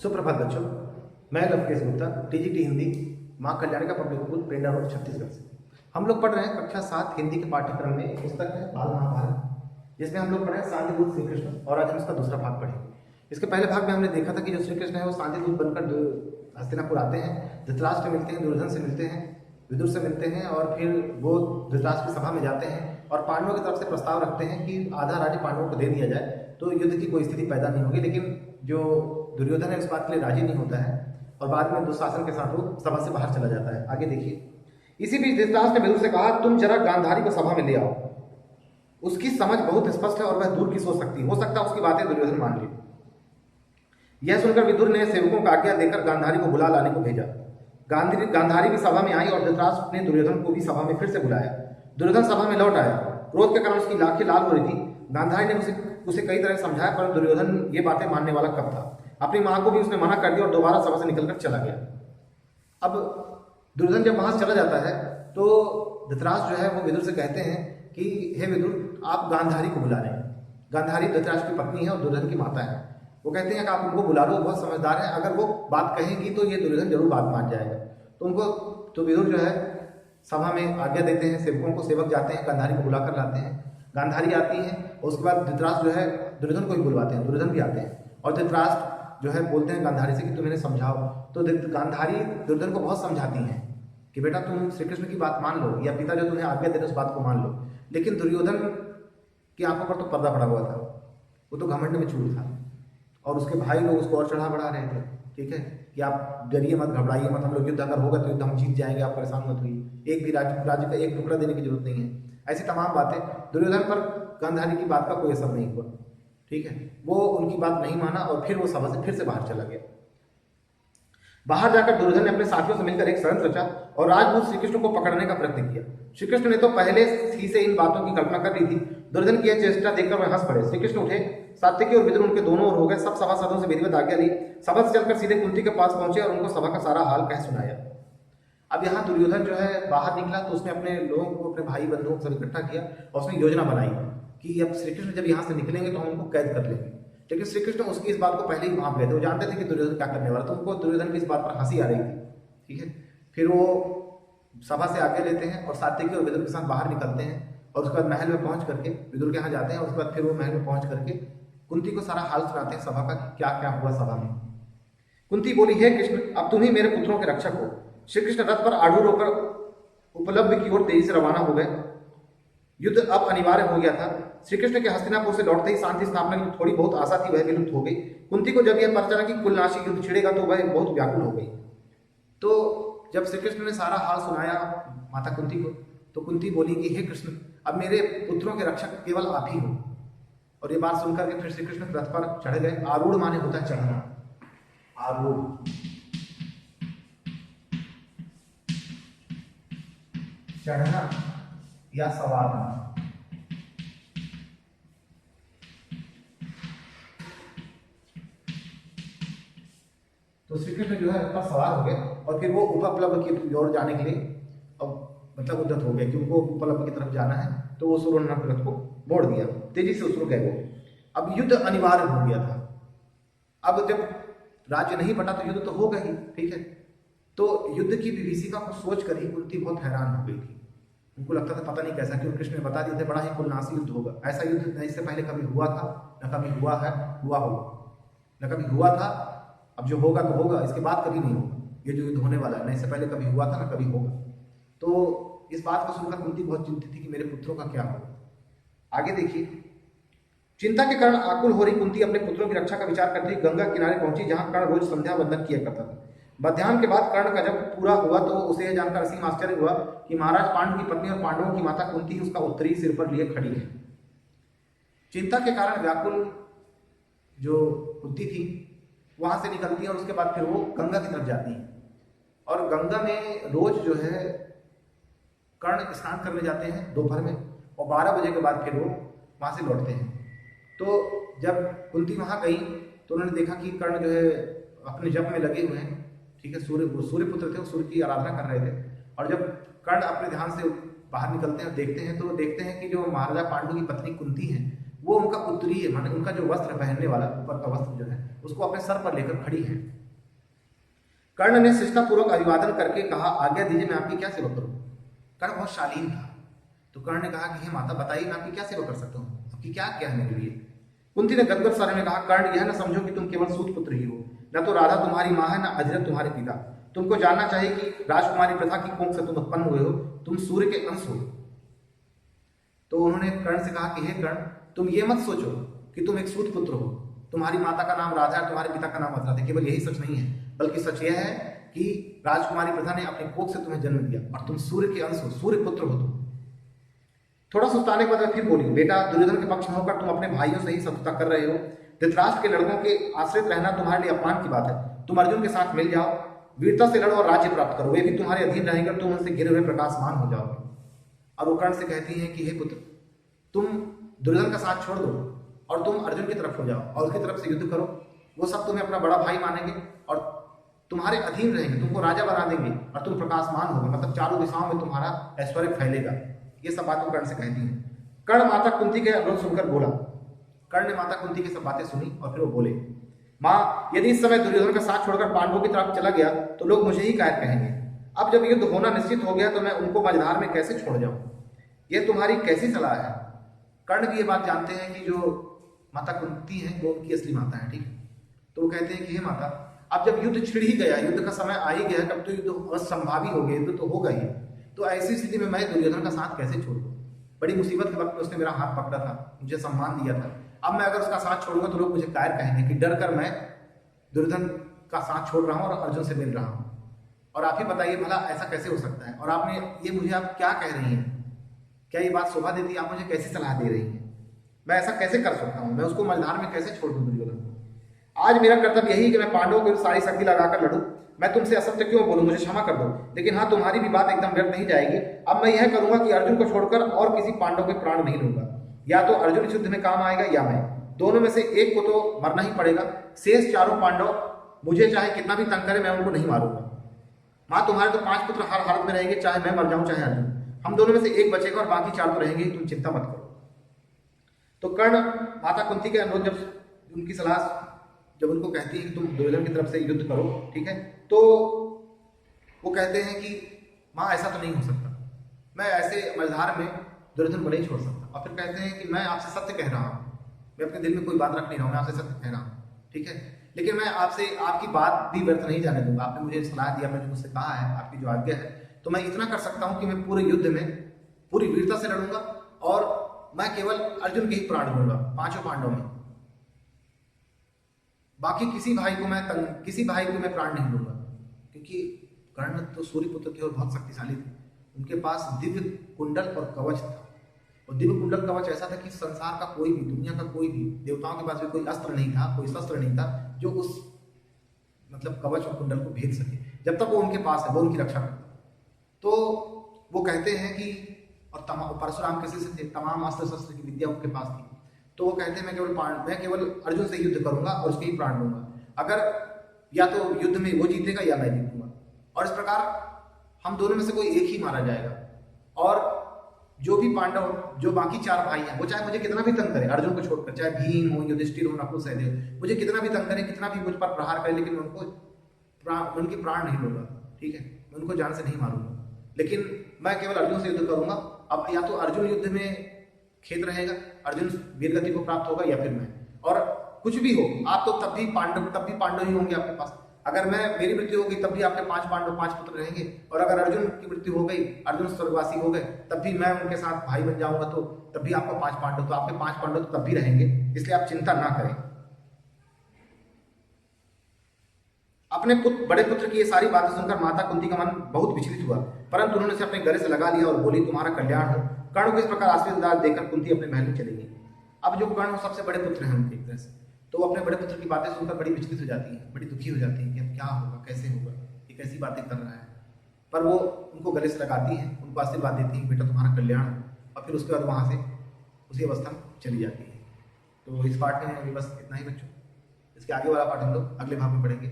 सुप्रभात बच्चों, मैं लवकेश गुप्ता, टीजीटी हिंदी, माँ कल्याणी का पब्लिक स्कूल, पेंडा रोड, छत्तीसगढ़ से। हम लोग पढ़ रहे हैं कक्षा 7 हिंदी के पाठ्यक्रम में एक पुस्तक है बाल महाभारत, जिसमें हम लोग पढ़े हैं शांतिदूत श्री कृष्ण, और आज हम इसका दूसरा भाग पढ़ेंगे। इसके पहले भाग में हमने देखा था कि जो श्री कृष्ण है वो शांतिदूत बनकर हस्तिनापुर आते हैं, धृतराष्ट्र से मिलते हैं, दुर्योधन से मिलते हैं, विदुर से मिलते हैं, और फिर वो धृतराष्ट्र की सभा में जाते हैं और पांडवों की तरफ से प्रस्ताव रखते हैं कि आधा राज्य पांडवों को दे दिया जाए तो युद्ध की कोई स्थिति पैदा नहीं होगी। लेकिन जो दुर्योधन है इस बात के लिए राजी नहीं होता है और बाद में दुशासन के साथ वो सभा से बाहर चला जाता है। आगे देखिए, इसी बीच धृतराष्ट्र ने विदुर से कहा, तुम जरा गांधारी को सभा में ले आओ, उसकी समझ बहुत स्पष्ट है और वह दूर की सोच सकती है, हो सकता है उसकी बातें दुर्योधन मान ले। यह सुनकर विदुर ने सेवकों को आज्ञा देकर गांधारी को बुला लाने को भेजा। गांधारी भी सभा में आई और धृतराष्ट्र ने दुर्योधन को भी सभा में फिर से बुलाया। दुर्योधन सभा में लौट आया, क्रोध के कारण उसकी आंखें लाल हो रही थी। गांधारी ने उसे कई तरह समझाया, पर दुर्योधन ये बातें मानने वाला कब था। अपनी मां को भी उसने मना कर दिया और दोबारा सभा से निकलकर चला गया। अब दुर्योधन जब वहां से चला जाता है तो धृतराष्ट्र जो है वो विदुर से कहते हैं कि हे विदुर, आप गांधारी को बुला रहे हैं। गांधारी धृतराष्ट्र की पत्नी है और दुर्योधन की माता है। वो कहते हैं कि आप उनको बुला लो, बहुत समझदार है, अगर वो बात कहेंगी तो ये दुर्योधन जरूर बात मान जाएगा। तो विदुर जो है सभा में आज्ञा देते हैं, सेवकों को, सेवक जाते हैं, गांधारी को बुलाकर लाते हैं। गांधारी आती है और उसके बाद धृतराष्ट्र जो है दुर्योधन को भी बुलवाते हैं, दुर्योधन भी आते हैं और धृतराष्ट्र जो है बोलते हैं गांधारी से कि तुम इन्हें समझाओ। तो गांधारी दुर्योधन को बहुत समझाती हैं कि बेटा तुम श्री कृष्ण की बात मान लो, या पिता जो तुम्हें आज्ञा दे रहे उस बात को मान लो। लेकिन दुर्योधन की आंखों पर तो पर्दा पड़ा हुआ था, वो तो घमंड में चूर था और उसके भाई लोग उसको और चढ़ा बढ़ा रहे थे, ठीक है, कि आप डरिए मत, घबराइए मत, हम लोग युद्ध अगर होगा तो युद्ध हम जीत जाएंगे, आप परेशान मत होइए, एक भी राज्य का एक टुकड़ा देने की जरूरत नहीं है। ऐसी तमाम बातें दुर्योधन पर गांधारी की बात का कोई असर नहीं हुआ, ठीक है। वो उनकी बात नहीं माना और फिर वो सभा से फिर से बाहर चला गया। बाहर जाकर दुर्योधन ने अपने साथियों से मिलकर एक षड्यंत्र रचा और राजपूत श्री कृष्ण को पकड़ने का प्रयत्न किया। श्री कृष्ण ने तो पहले ही से इन बातों की कल्पना कर ली थी। दुर्योधन की यह चेष्टा देखकर वह हंस पड़े। श्री कृष्ण उठे, सात्यकी और विदुर उनके दोनों ओर हो गए। सब सभासदों से विधिवत आज्ञा ली, सभा से चलकर सीधे कुंती के पास पहुंचे और उनको सभा का सारा हाल कह सुनाया। अब यहाँ दुर्योधन जो है बाहर निकला तो उसने अपने लोगों को, अपने भाई बंधुओं को सब इकट्ठा किया और उसने योजना बनाई कि अब श्री कृष्ण जब यहाँ से निकलेंगे तो हम उनको कैद कर लेंगे। लेकिन श्री कृष्ण उसकी इस बात को पहले ही भांप गए थे, वो जानते थे कि दुर्योधन क्या करने वाला, तो उनको दुर्योधन की इस बात पर हंसी आ रही थी, ठीक है। फिर वो सभा से आज्ञा लेते हैं और सात्यकी और विदुर के साथ बाहर निकलते हैं और उसके बाद महल में पहुंच करके विदुर के यहाँ जाते हैं और उसके बाद फिर वो महल में पहुंच करके कुंती को सारा हाल सुनाते हैं सभा का, क्या क्या हुआ सभा में। कुंती बोली, हे कृष्ण, अब तुम ही मेरे पुत्रों के रक्षक हो। श्री कृष्ण रथ पर आरूढ़ होकर उपलब्ध की ओर तेजी से रवाना हो गए। युद्ध अब अनिवार्य हो गया था। श्री कृष्ण के हस्तिनापुर से लौटते ही शांति स्थापना की थोड़ी बहुत आशा थी, वह विलुप्त हो गई। कुंती को जब यह पता चला कि कुलनाशी युद्ध छिड़ेगा तो वह बहुत व्याकुल हो गई। तो जब श्री कृष्ण ने सारा हाल सुनाया माता कुंती को, तो कुंती बोली कि हे कृष्ण, अब मेरे पुत्रों के रक्षक केवल आप ही हो। और ये बात सुनकर के फिर श्री कृष्ण रथ पर चढ़ गए। आरूढ़ माने होता है चढ़ना, आरूढ़, चढ़ना या सवारना। तो श्री कृष्ण जो है रथ पर सवार हो गए और फिर वो उपप्लव की ओर जाने के लिए अब मतलब उद्यत हो गए कि उनको उपप्लव की तरफ जाना है। तो वो उन्होंने रथ को मोड़ दिया, तेजी से उसको गए वो। अब युद्ध अनिवार्य हो गया था। अब जब राज्य नहीं बटा तो युद्ध तो होगा ही, ठीक है। तो युद्ध की विभीषिका को सोच कर ही कुंती बहुत हैरान हो गई थी। उनको लगता था पता नहीं कैसा, क्योंकि कृष्ण ने बता दिए थे बड़ा ही कुलनाशी युद्ध होगा। ऐसा युद्ध न इससे पहले कभी हुआ था, न कभी हुआ है, हुआ होगा, न कभी हुआ था। अब जो होगा तो होगा, इसके बाद कभी नहीं होगा। ये जो युद्ध होने वाला है, न इससे पहले कभी हुआ था, न कभी होगा। तो इस बात को सुनकर कुंती बहुत चिंतित थी कि मेरे पुत्रों का क्या होगा। आगे देखिए, चिंता के कारण आकुल हो रही कुंती अपने पुत्रों की रक्षा का विचार करती गंगा किनारे पहुंची, जहां कर्ण रोज संध्या वंदन किया करता था। मध्याह्न के बाद कर्ण का जब पूरा हुआ तो उसे यह जानकर असीम आश्चर्य हुआ कि महाराज पांडु की पत्नी और पांडवों की माता कुंती उसका उत्तरी सिर पर लिए खड़ी है। चिंता के कारण व्याकुल जो कुंती थी वहां से निकलती है और उसके बाद फिर वो गंगा की तरफ जाती है और गंगा में रोज जो है कर्ण स्नान करने जाते हैं दोपहर में और 12 बजे के बाद फिर वो वहां से लौटते हैं। तो जब कुंती वहां गई तो उन्होंने देखा कि कर्ण जो है अपने जप में लगे हुए हैं, ठीक है। सूर्य पुत्र थे, वो सूर्य की आराधना कर रहे थे। और जब कर्ण अपने ध्यान से बाहर निकलते हैं और देखते हैं तो देखते हैं कि जो महाराजा पांडु की पत्नी कुंती है वो उनका उत्तरीय माने उनका जो वस्त्र पहनने वाला ऊपर का वस्त्र जो है उसको अपने सर पर लेकर खड़ी है। कर्ण ने शिष्टापूर्वक अभिवादन करके कहा, आज्ञा दीजिए मैं आपकी क्या सेवा करूं। कर्ण बहुत शालीन था, तो कर्ण ने कहा कि हे माता बताइए मैं आपकी क्या सेवा कर सकता हूँ, आपकी क्या क्या है मेरे लिए। कुंती ने गदगद स्वर में कहा, कर्ण यह न समझो कि तुम केवल सूत पुत्र ही हो, न तो राधा तुम्हारी माँ है, न अजरत तुम्हारे पिता। तुमको जानना चाहिए कि राजकुमारी प्रथा की कोख से तुम उत्पन्न हुए हो, तुम सूर्य के अंश हो। तो उन्होंने कर्ण से कहा कि हे कर्ण, तुम ये मत सोचो कि तुम एक सूत पुत्र हो, तुम्हारी माता का नाम राधा है, तुम्हारे पिता का नाम अजरत है। केवल यही सच नहीं है, बल्कि सच यह है कि राजकुमारी प्रथा ने अपने कोख से तुम्हें जन्म दिया और तुम सूर्य के अंश हो, सूर्य पुत्र हो तुम। थोड़ा सुस्ताने के बाद फिर बोली, बेटा दुर्योधन के पक्ष में होकर तुम अपने भाइयों से ही शत्रुता कर रहे हो। धृतराष्ट्र के लड़कों के आश्रित रहना तुम्हारे लिए अपमान की बात है। तुम अर्जुन के साथ मिल जाओ, वीरता से लड़ो और राज्य प्राप्त करो, वे भी तुम्हारे अधीन रहेंगे, तुम उनसे घिरे हुए प्रकाशमान हो जाओगे। और वो कर्ण से कहती हैं कि हे पुत्र, तुम दुर्योधन का साथ छोड़ दो और तुम अर्जुन की तरफ हो जाओ और उसकी तरफ से युद्ध करो। वो सब तुम्हें अपना बड़ा भाई मानेंगे और तुम्हारे अधीन रहेंगे, तुमको राजा बना देंगे और तुम प्रकाशमान होगे, मतलब चारों दिशाओं में तुम्हारा ऐश्वर्य फैलेगा। ये सब बातें कर्ण से कहती हैं। कर्ण माता कुंती के अनुरोध सुनकर बोला, कर्ण ने माता कुंती की सब बातें सुनी और फिर वो बोले, माँ यदि इस समय दुर्योधन का साथ छोड़कर पांडवों की तरफ चला गया तो लोग मुझे ही कायर कहेंगे। अब जब युद्ध होना निश्चित हो गया तो मैं उनको मझधार में कैसे छोड़ जाऊं? यह तुम्हारी कैसी सलाह है? कर्ण भी ये बात जानते हैं कि जो माता कुंती है वो उनकी असली माता है, ठीक है। तो वो कहते हैं कि हे माता, अब जब युद्ध छिड़ ही गया, युद्ध का समय आ ही गया, कब तो युद्ध असंभावी हो गया, युद्ध तो होगा ही, तो ऐसी स्थिति में मैं दुर्योधन का साथ कैसे छोड़ दूं? बड़ी मुसीबत के वक्त में उसने मेरा हाथ पकड़ा था, मुझे सम्मान दिया था। अब मैं अगर उसका साथ छोड़ूंगा तो लोग मुझे कायर कहेंगे कि डर कर मैं दुर्योधन का साथ छोड़ रहा हूं और अर्जुन से मिल रहा हूं। और आप ही बताइए भला ऐसा कैसे हो सकता है? और आपने ये मुझे आप क्या कह रही हैं? क्या ये बात शोभा देती है? आप मुझे कैसी सलाह दे रही हैं? मैं ऐसा कैसे कर सकता हूं? मैं उसको मझधार में कैसे छोड़ दूं दुर्योधन को? आज मेरा कर्तव्य यही कि मैं पांडवों को सारी शक्ति लगाकर लड़ूं। मैं तुमसे असत्य क्यों बोलूं, मुझे क्षमा कर दो, लेकिन हाँ तुम्हारी भी बात एकदम व्यर्थ नहीं जाएगी। अब मैं यह करूंगा कि अर्जुन को छोड़कर और किसी पांडव के प्राण नहीं लूंगा। या तो अर्जुन इस युद्ध में काम आएगा या मैं, दोनों में से एक को तो मरना ही पड़ेगा। शेष चारों पांडव मुझे चाहे कितना भी तंग करे, मैं उनको नहीं मारूंगा। माँ तुम्हारे तो 5 पुत्र हर हालत में रहेंगे, चाहे मैं मर जाऊं चाहे अर्जुन, हम दोनों में से एक बचेगा और बाकी 4 तो रहेंगे, तुम चिंता मत करो। तो कर्ण माता कुंती के अनुरोध जब उनकी सलाह जब उनको कहती है कि तुम दुर्योधन की तरफ से युद्ध करो, ठीक है, तो वो कहते हैं कि माँ ऐसा तो नहीं हो सकता, मैं ऐसे मझधार में दुर्योधन को नहीं छोड़ सकता। और फिर कहते हैं कि मैं आपसे सत्य कह रहा हूँ, मैं अपने दिल में कोई बात रख नहीं रहा हूँ, मैं आपसे सत्य कह रहा हूँ, ठीक है, लेकिन मैं आपसे आपकी बात भी व्यर्थ नहीं जाने दूंगा। आपने मुझे सलाह दिया, मैंने मुझसे कहा है, आपकी जो आज्ञा है, तो मैं इतना कर सकता हूँ कि मैं पूरे युद्ध में पूरी वीरता से लड़ूंगा और मैं केवल अर्जुन के ही प्राण लूंगा 5 पांडवों में। बाकी किसी भाई को मैं प्राण नहीं लूंगा, क्योंकि कर्ण तो सूर्य पुत्र थे और बहुत शक्तिशाली थे। उनके पास दिव्य कुंडल और कवच था, और दिव्य कुंडल कवच ऐसा था कि संसार का कोई भी, दुनिया का कोई भी, देवताओं के पास भी कोई अस्त्र नहीं था, कोई शस्त्र नहीं था जो उस मतलब कवच और कुंडल को भेद सके। जब तक वो उनके पास है वो उनकी रक्षा करता। तो वो कहते हैं कि और परशुराम कैसे से थे, तमाम अस्त्र शस्त्र की विद्या उनके पास थी। तो वो कहते हैं मैं केवल अर्जुन से युद्ध करूंगा और उसके ही प्राण लूंगा। अगर या तो युद्ध में वो जीतेगा या मैं जीतूंगा, और इस प्रकार हम दोनों में से कोई एक ही मारा जाएगा। और जो भी पांडव, जो बाकी 4 भाई हैं, वो चाहे मुझे कितना भी तंग करे, अर्जुन को छोड़कर, चाहे भीम हो, युधिष्ठिर हो, नकुल सहदेव, मुझे कितना भी तंग करे, कितना भी मुझ पर प्रहार करे, लेकिन उनके प्राण नहीं लूंगा, ठीक है, मैं उनको जान से नहीं मारूंगा। लेकिन मैं केवल अर्जुन से युद्ध करूंगा। अब या तो अर्जुन युद्ध में खेत रहेगा, अर्जुन वीरगति को प्राप्त होगा, या फिर मैं, और कुछ भी हो, आप तो तब भी पांडव ही होंगे आपके पास। अगर मेरी मृत्यु होगी तब भी आपके 5 पांडव 5 पुत्र रहेंगे, और अगर अर्जुन की मृत्यु हो गई, अर्जुन स्वर्गवासी हो गए, तब भी मैं उनके साथ भाई बन जाऊंगा, तो तब भी आपको 5 पांडव, तो आपके 5 पांडव तो तब भी रहेंगे, इसलिए आप चिंता ना करें। अपने बड़े पुत्र की ये सारी बातें सुनकर माता कुंती का मन बहुत विचलित हुआ, परंतु उन्होंने उसे अपने गले से लगा लिया और बोली, तुम्हारा कल्याण हो। कर्ण को इस प्रकार आशीर्वाद देकर कुंती अपने महल में चली गई। अब जो कर्ण सबसे बड़े पुत्र हैं उनके एक तरह से, तो वो अपने बड़े पुत्र की बातें सुनकर बड़ी विचलित हो जाती है, बड़ी दुखी हो जाती है कि अब क्या होगा, कैसे होगा, ये कैसी बातें कर रहा है। पर वो उनको गले से लगाती है, उनको आशीर्वाद देती है, बेटा तुम्हारा कल्याण हो, और फिर उसके बाद वहाँ से उसी अवस्था में चली जाती है। तो इस पार्ट में अभी बस इतना ही बच्चों। इसके आगे वाला पार्ट हम लोग अगले भाग में पढ़ेंगे।